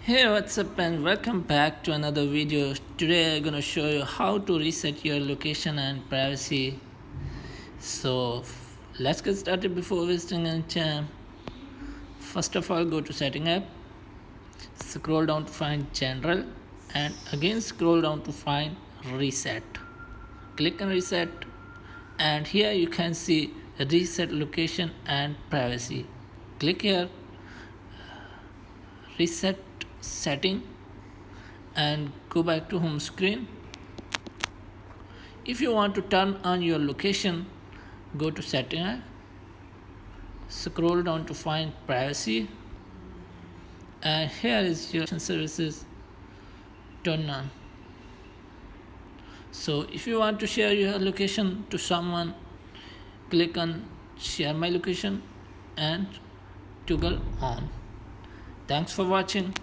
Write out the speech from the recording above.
Hey, what's up and welcome back to another video. Today I'm gonna show you how to reset your location and privacy. So let's get started before wasting any time. First of all, go to setting app, scroll down to find general, and again scroll down to find reset. Click on reset, and here you can see reset location and privacy. Click here, reset setting, and go back to home screen. If you want to turn on your location, go to setting, scroll down to find privacy, and here is your services, turn on. So if you want to share your location to someone, click on share my location and toggle on. Thanks for watching.